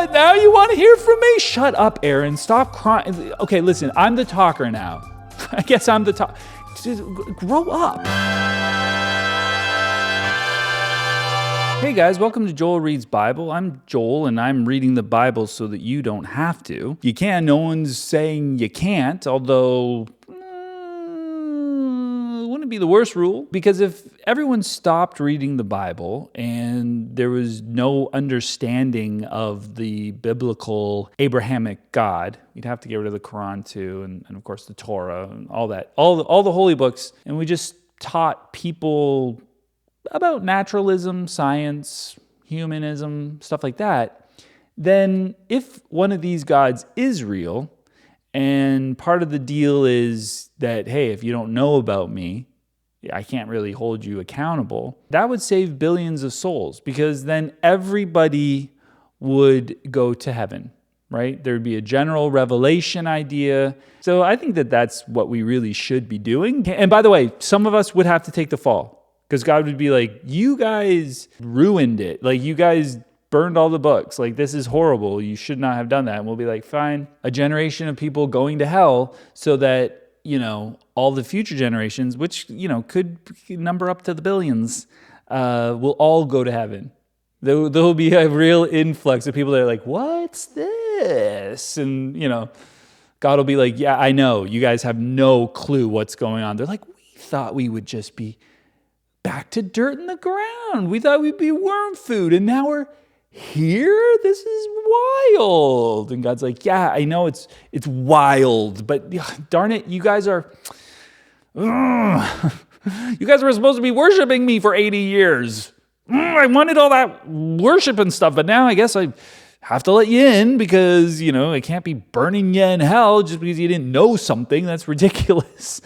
What? Now you want to hear from me? Shut up, Aaron. Stop crying. Okay, listen, I'm the talker now. I guess I'm the talker. Just grow up. Hey guys, welcome to Joel Reads Bible. I'm Joel and I'm reading the Bible so that you don't have to. You can, no one's saying you can't, although wouldn't be the worst rule, because if everyone stopped reading the Bible and there was no understanding of the biblical Abrahamic God, you'd have to get rid of the Quran too, and of course the Torah and all that, all the holy books, and we just taught people about naturalism, science, humanism, stuff like that, then if one of these gods is real, and part of the deal is that, hey, if you don't know about me, I can't really hold you accountable, that would save billions of souls, because then everybody would go to heaven, right? There'd be a general revelation idea. So I think that that's what we really should be doing. And by the way, some of us would have to take the fall. Because God would be like, you guys ruined it. Like, you guys burned all the books. Like, this is horrible. You should not have done that. And we'll be like, fine. A generation of people going to hell so that, all the future generations, which, could number up to the billions, will all go to heaven. There'll be a real influx of people that are like, what's this? And, God will be like, yeah, I know. You guys have no clue what's going on. They're like, we thought we would just be back to dirt in the ground. We thought we'd be worm food, and now we're here? This is wild. And God's like, yeah, I know it's wild, but darn it, you guys are supposed to be worshiping me for 80 years. I wanted all that worship and stuff, but now I guess I have to let you in because, I can't be burning you in hell just because you didn't know something. That's ridiculous.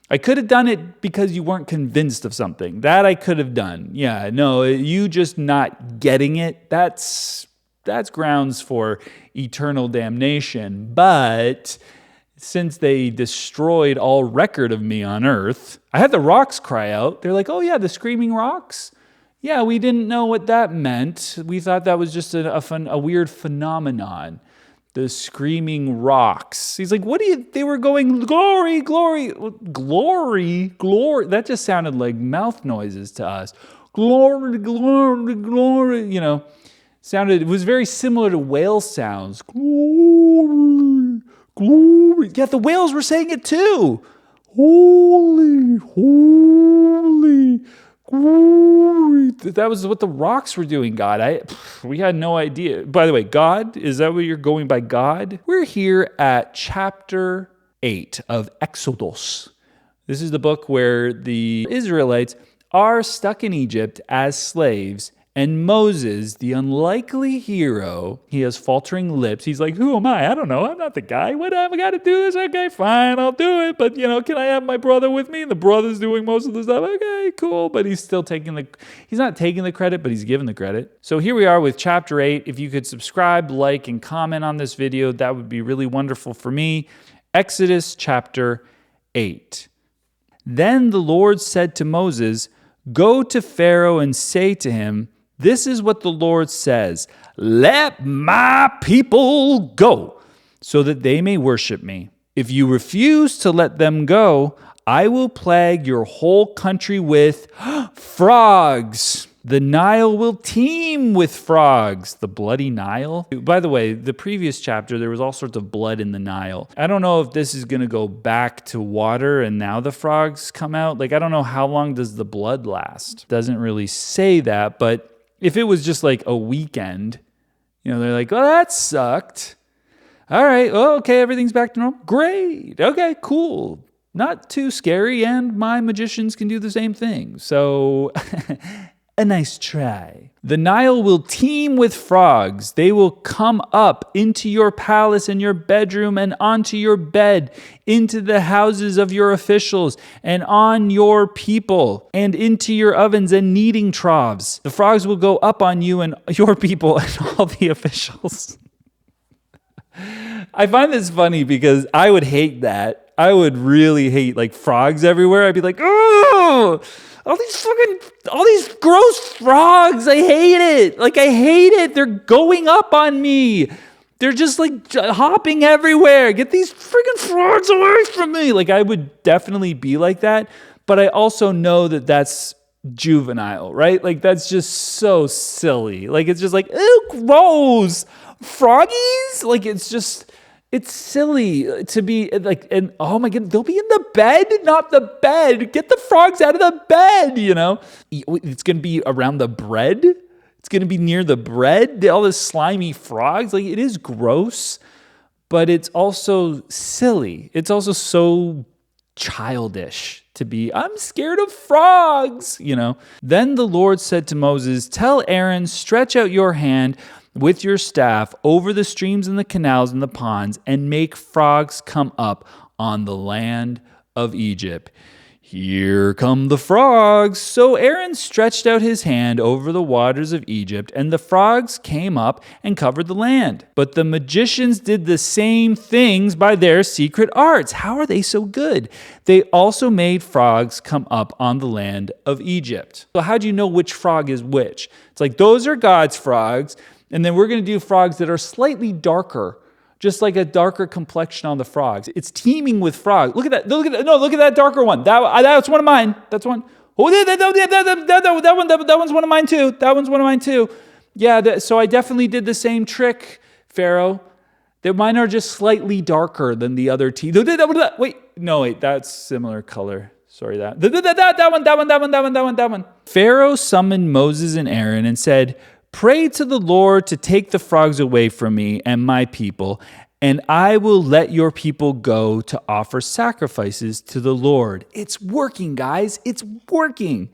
I could have done it because you weren't convinced of something. That I could have done. Yeah, no, you just not getting it, that's grounds for eternal damnation. But since they destroyed all record of me on earth, I had the rocks cry out. They're like, oh yeah, the screaming rocks? Yeah, we didn't know what that meant. We thought that was just a weird phenomenon. The screaming rocks. He's like, they were going, glory, glory, glory, glory. That just sounded like mouth noises to us. Glory, glory, glory, it was very similar to whale sounds. Glory, glory. Yeah, the whales were saying it too. Holy, holy, glory. That was what the rocks were doing, God. We had no idea. By the way, God, is that what you're going by, God? We're here at chapter 8 of Exodus. This is the book where the Israelites are stuck in Egypt as slaves, and Moses, the unlikely hero, he has faltering lips. He's like, who am I? I don't know. I'm not the guy. What have I got to do this? Okay, fine, I'll do it. But, can I have my brother with me? And the brother's doing most of the stuff. Okay, cool. But he's still he's not taking the credit, but he's giving the credit. So here we are with chapter 8. If you could subscribe, like, and comment on this video, that would be really wonderful for me. Exodus chapter 8. Then the Lord said to Moses, go to Pharaoh and say to him, this is what the Lord says, let my people go, so that they may worship me. If you refuse to let them go, I will plague your whole country with frogs. The Nile will teem with frogs. The bloody Nile. By the way, the previous chapter, there was all sorts of blood in the Nile. I don't know if this is going to go back to water and now the frogs come out. I don't know how long does the blood last. Doesn't really say that, but if it was just like a weekend, they're like, oh, that sucked. All right, well, okay, everything's back to normal. Great, okay, cool. Not too scary, and my magicians can do the same thing. So, a nice try. The Nile will teem with frogs. They will come up into your palace and your bedroom and onto your bed, into the houses of your officials and on your people, and into your ovens and kneading troughs. The frogs will go up on you and your people and all the officials. I find this funny because I would hate that. I would really hate frogs everywhere. I'd be like, oh, all these gross frogs. I hate it. Like, I hate it. They're going up on me. They're just like hopping everywhere. Get these freaking frogs away from me. Like, I would definitely be like that. But I also know that that's juvenile, right? Like, that's just so silly. Like, it's just like, ew, gross. Froggies? Like, it's silly to be like, and oh my God, they'll be in the bed, not the bed. Get the frogs out of the bed, It's going to be around the bread. It's going to be near the bread. All the slimy frogs. Like, it is gross, but it's also silly. It's also so childish to be, I'm scared of frogs, Then the Lord said to Moses, tell Aaron, stretch out your hand with your staff over the streams and the canals and the ponds and make frogs come up on the land of Egypt. Here come the frogs. So Aaron stretched out his hand over the waters of Egypt, and the frogs came up and covered the land. But the magicians did the same things by their secret arts. How are they so good? They also made frogs come up on the land of Egypt. So how do you know which frog is which? It's like, those are God's frogs, and then we're going to do frogs that are slightly darker. Just like a darker complexion on the frogs. It's teeming with frogs. Look at that. Look at that darker one. That's one of mine. That's one. Oh, that one's one of mine too. That one's one of mine too. Yeah, so I definitely did the same trick, Pharaoh. That mine are just slightly darker than the other teeth. Wait, that's similar color. Sorry, that one. Pharaoh summoned Moses and Aaron and said, pray to the Lord to take the frogs away from me and my people, and I will let your people go to offer sacrifices to the Lord. It's working, guys. It's working.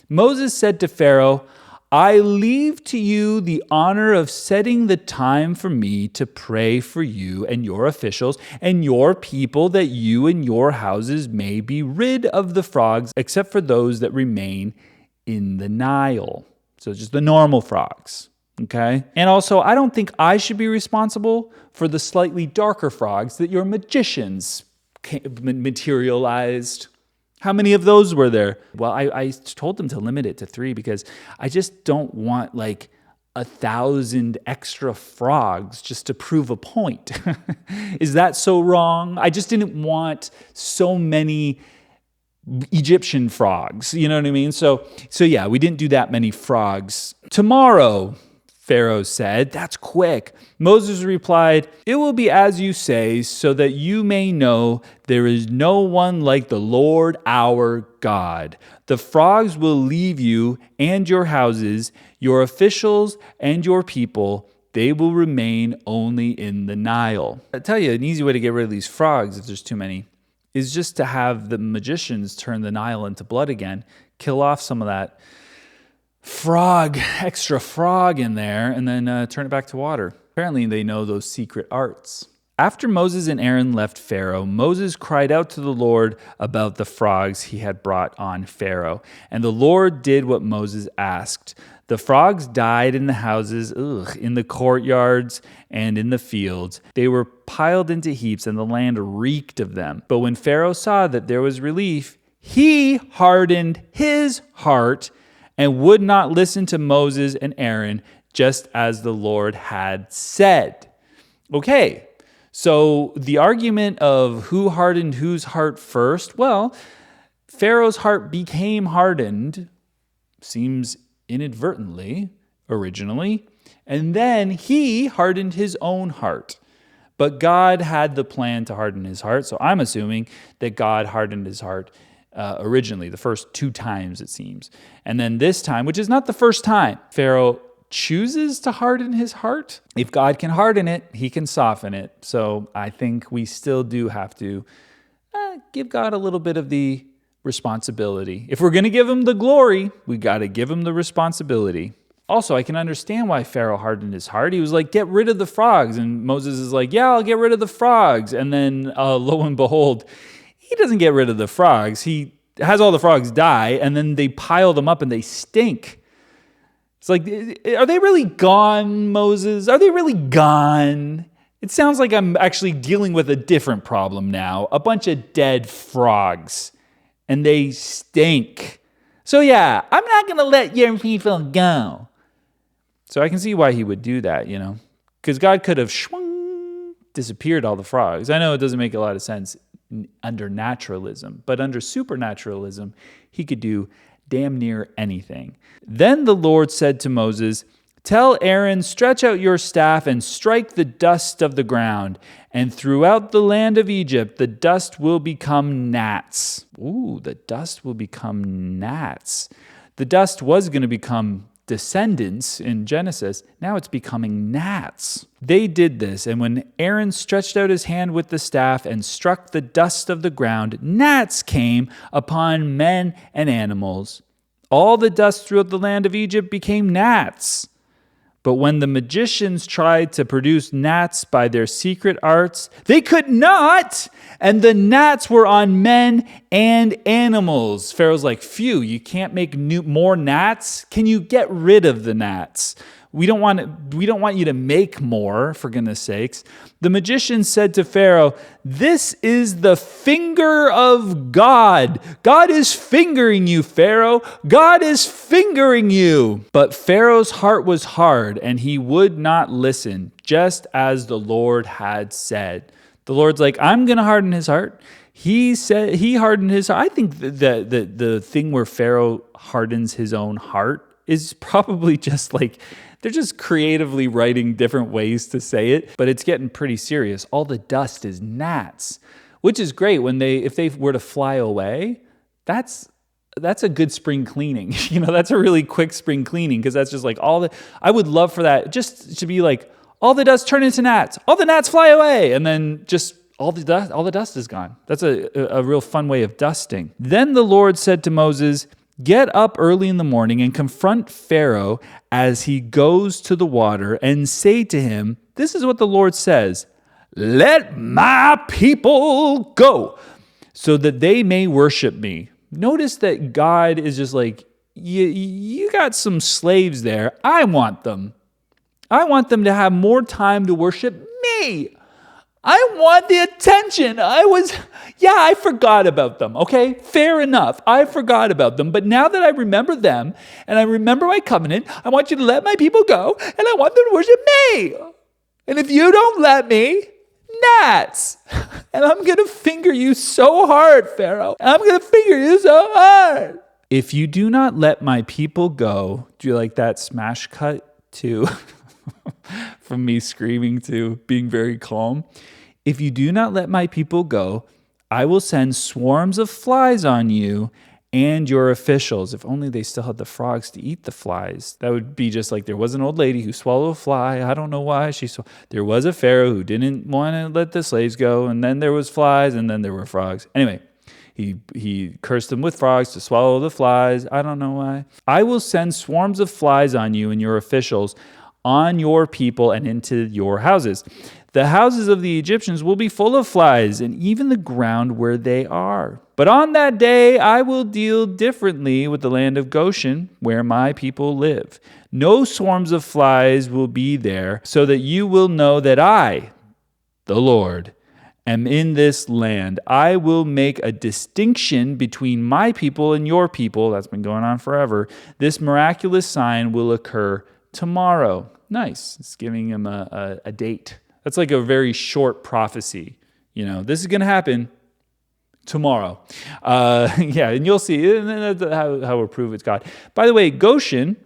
Moses said to Pharaoh, I leave to you the honor of setting the time for me to pray for you and your officials and your people, that you and your houses may be rid of the frogs, except for those that remain in the Nile. So just the normal frogs, okay? And also, I don't think I should be responsible for the slightly darker frogs that your magicians materialized. How many of those were there? Well, I told them to limit it to 3 because I just don't want like 1,000 extra frogs just to prove a point. Is that so wrong? I just didn't want so many Egyptian frogs, you know what I mean? So yeah, we didn't do that many frogs. Tomorrow, Pharaoh said, that's quick. Moses replied, it will be as you say, so that you may know there is no one like the Lord our God. The frogs will leave you and your houses, your officials and your people. They will remain only in the Nile. I'll tell you, an easy way to get rid of these frogs, if there's too many, is just to have the magicians turn the Nile into blood again, kill off some of that extra frog in there, and then turn it back to water. Apparently they know those secret arts. After Moses and Aaron left Pharaoh, Moses cried out to the Lord about the frogs he had brought on Pharaoh. And the Lord did what Moses asked. The frogs died in the houses, in the courtyards, and in the fields. They were piled into heaps, and the land reeked of them. But when Pharaoh saw that there was relief, he hardened his heart and would not listen to Moses and Aaron, just as the Lord had said. Okay, so the argument of who hardened whose heart first, well, Pharaoh's heart became hardened, seems inadvertently, originally, and then he hardened his own heart. But God had the plan to harden his heart, so I'm assuming that God hardened his heart originally, the first 2 times it seems. And then this time, which is not the first time, Pharaoh chooses to harden his heart. If God can harden it, he can soften it. So I think we still do have to give God a little bit of the responsibility. If we're going to give him the glory, we got to give him the responsibility. Also, I can understand why Pharaoh hardened his heart. He was like, get rid of the frogs. And Moses is like, yeah, I'll get rid of the frogs. And then lo and behold, he doesn't get rid of the frogs. He has all the frogs die, and then they pile them up and they stink. It's like, are they really gone, Moses? Are they really gone? It sounds like I'm actually dealing with a different problem now. A bunch of dead frogs, and they stink. So yeah, I'm not going to let your people go. So I can see why he would do that, because God could have disappeared all the frogs. I know it doesn't make a lot of sense under naturalism, but under supernaturalism, he could do damn near anything. Then the Lord said to Moses, "Tell Aaron, stretch out your staff and strike the dust of the ground, and throughout the land of Egypt the dust will become gnats." Ooh, the dust will become gnats. The dust was going to become descendants in Genesis. Now it's becoming gnats. They did this, and when Aaron stretched out his hand with the staff and struck the dust of the ground, gnats came upon men and animals. All the dust throughout the land of Egypt became gnats. But when the magicians tried to produce gnats by their secret arts, they could not, and the gnats were on men and animals. Pharaoh's like, phew, you can't make more gnats? Can you get rid of the gnats? We don't want you to make more, for goodness sakes. The magician said to Pharaoh, "This is the finger of God. God is fingering you, Pharaoh. God is fingering you." But Pharaoh's heart was hard, and he would not listen, just as the Lord had said. The Lord's like, I'm going to harden his heart. He hardened his heart. I think the thing where Pharaoh hardens his own heart is probably just like, they're just creatively writing different ways to say it, but it's getting pretty serious. All the dust is gnats, which is great if they were to fly away. That's a good spring cleaning. That's a really quick spring cleaning, because that's just like I would love for that just to be like, all the dust turn into gnats, all the gnats fly away, and then just all the dust is gone. That's a real fun way of dusting. Then the Lord said to Moses, "Get up early in the morning and confront Pharaoh as he goes to the water, and say to him, 'This is what the Lord says, let my people go, so that they may worship me.'" Notice that God is just like, you got some slaves there. I want them. I want them to have more time to worship me. I want the attention. I forgot about them, okay? Fair enough. I forgot about them. But now that I remember them and I remember my covenant, I want you to let my people go, and I want them to worship me. And if you don't let me, gnats. And I'm going to finger you so hard, Pharaoh. I'm going to finger you so hard. If you do not let my people go, do you like that smash cut to from me screaming to being very calm? If you do not let my people go, I will send swarms of flies on you and your officials. If only they still had the frogs to eat the flies. That would be just like, there was an old lady who swallowed a fly. I don't know why. There was a pharaoh who didn't want to let the slaves go, and then there was flies, and then there were frogs. Anyway, he cursed them with frogs to swallow the flies. I don't know why. I will send swarms of flies on you and your officials, on your people, and into your houses. The houses of the Egyptians will be full of flies, and even the ground where they are. But on that day I will deal differently with the land of Goshen, where my people live. No swarms of flies will be there, so that you will know that I, the Lord, am in this land. I will make a distinction between my people and your people. That's been going on forever. This miraculous sign will occur tomorrow. Nice. It's giving him a date. That's like a very short prophecy. This is going to happen tomorrow. And you'll see. And that's how we'll prove it's God. By the way, Goshen,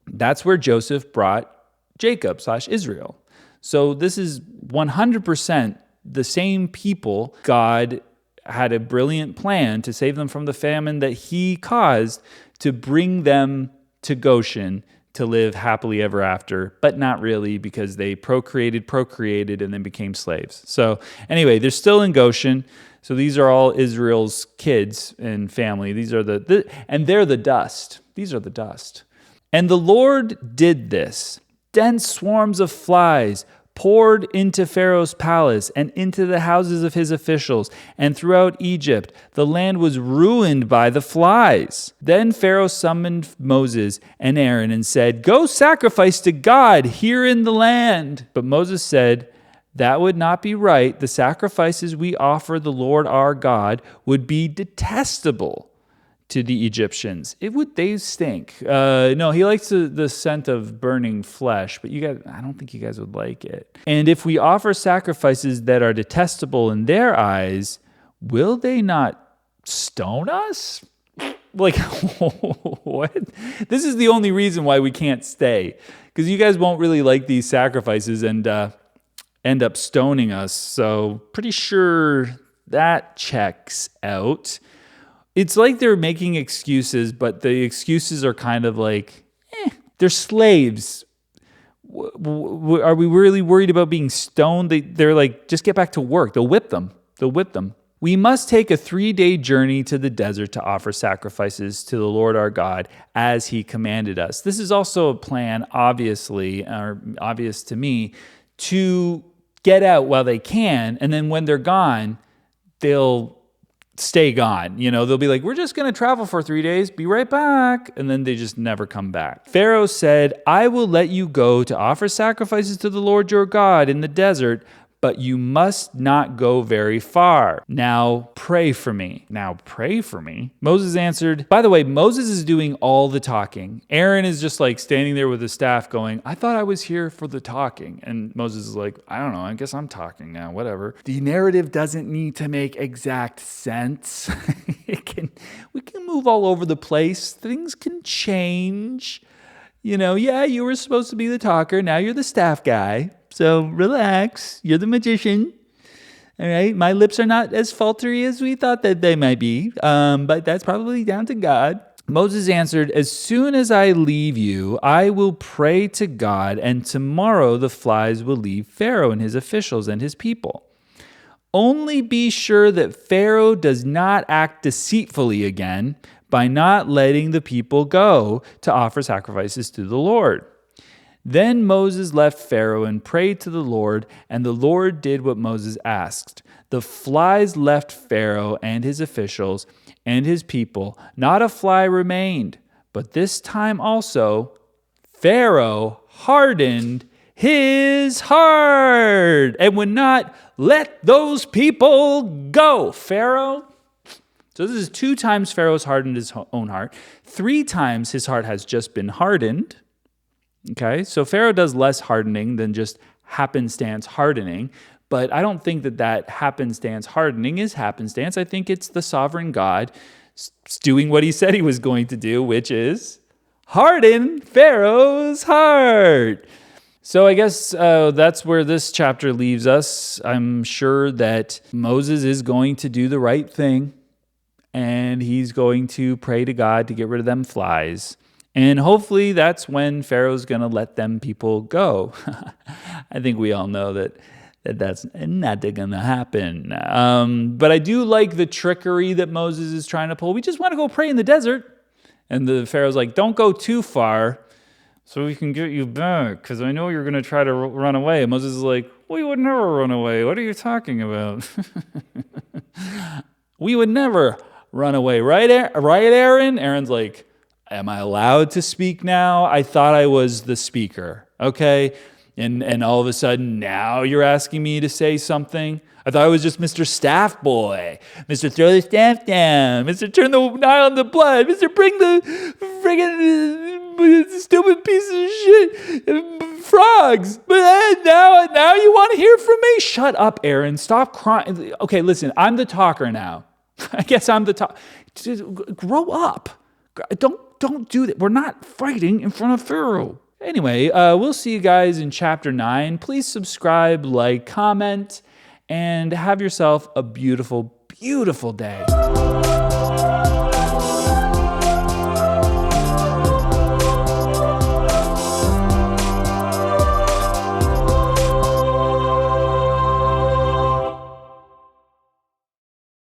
that's where Joseph brought Jacob / Israel. So this is 100% the same people. God had a brilliant plan to save them from the famine that he caused, to bring them to Goshen to live happily ever after, but not really, because they procreated, and then became slaves. So anyway, they're still in Goshen. So these are all Israel's kids and family. These are and they're the dust. These are the dust. And the Lord did this. Dense swarms of flies poured into Pharaoh's palace and into the houses of his officials, and throughout Egypt the land was ruined by the flies. Then Pharaoh summoned Moses and Aaron and said, "Go sacrifice to God here in the land." But Moses said, "That would not be right. The sacrifices we offer the Lord our God would be detestable. to the Egyptians. They stink. No, he likes the scent of burning flesh, but I don't think you guys would like it. And if we offer sacrifices that are detestable in their eyes, will they not stone us? Like, what? This is the only reason why we can't stay, because you guys won't really like these sacrifices and end up stoning us. So pretty sure that checks out. It's like they're making excuses, but the excuses are kind of like, they're slaves. Are we really worried about being stoned? They're like, just get back to work. They'll whip them. We must take a 3-day journey to the desert to offer sacrifices to the Lord our God as he commanded us. This is also a plan, obviously, or obvious to me, to get out while they can. And then when they're gone, they'll stay gone. They'll be like, we're just going to travel for 3 days, be right back. And then they just never come back. Pharaoh said, I will let you go to offer sacrifices to the Lord your God in the desert, but you must not go very far. Now pray for me. Moses answered, by the way, Moses is doing all the talking. Aaron is just like standing there with his staff going, I thought I was here for the talking. And Moses is like, I don't know, I guess I'm talking now, whatever. The narrative doesn't need to make exact sense. We can move all over the place. Things can change. You were supposed to be the talker. Now you're the staff guy. So relax. You're the magician. All right. My lips are not as faltery as we thought that they might be. But that's probably down to God. Moses answered, as soon as I leave you, I will pray to God, and tomorrow the flies will leave Pharaoh and his officials and his people. Only be sure that Pharaoh does not act deceitfully again by not letting the people go to offer sacrifices to the Lord. Then Moses left Pharaoh and prayed to the Lord, and the Lord did what Moses asked. The flies left Pharaoh and his officials and his people. Not a fly remained. But this time also, Pharaoh hardened his heart and would not let those people go. Pharaoh. So this is 2 times Pharaoh's hardened his own heart. 3 times his heart has just been hardened. Okay, so Pharaoh does less hardening than just happenstance hardening, but I don't think that happenstance hardening is happenstance. I think it's the sovereign God doing what he said he was going to do, which is harden Pharaoh's heart. So I guess that's where this chapter leaves us. I'm sure that Moses is going to do the right thing, and he's going to pray to God to get rid of them flies. And hopefully that's when Pharaoh's going to let them people go. I think we all know that's not going to happen. But I do like the trickery that Moses is trying to pull. We just want to go pray in the desert. And the Pharaoh's like, don't go too far so we can get you back, because I know you're going to try to run away. And Moses is like, we would never run away. What are you talking about? We would never run away. Right, Aaron? Aaron's like, am I allowed to speak now? I thought I was the speaker, okay? And all of a sudden, now you're asking me to say something? I thought I was just Mr. Staff Boy. Mr. Throw the staff down. Mr. Turn the dial on the blood. Mr. Bring the friggin' stupid piece of shit frogs. But now you want to hear from me? Shut up, Aaron. Stop crying. Okay, listen, I'm the talker now. I guess I'm the talker. Grow up. Don't do that. We're not fighting in front of Pharaoh. Anyway, we'll see you guys in chapter 9. Please subscribe, like, comment, and have yourself a beautiful, beautiful day.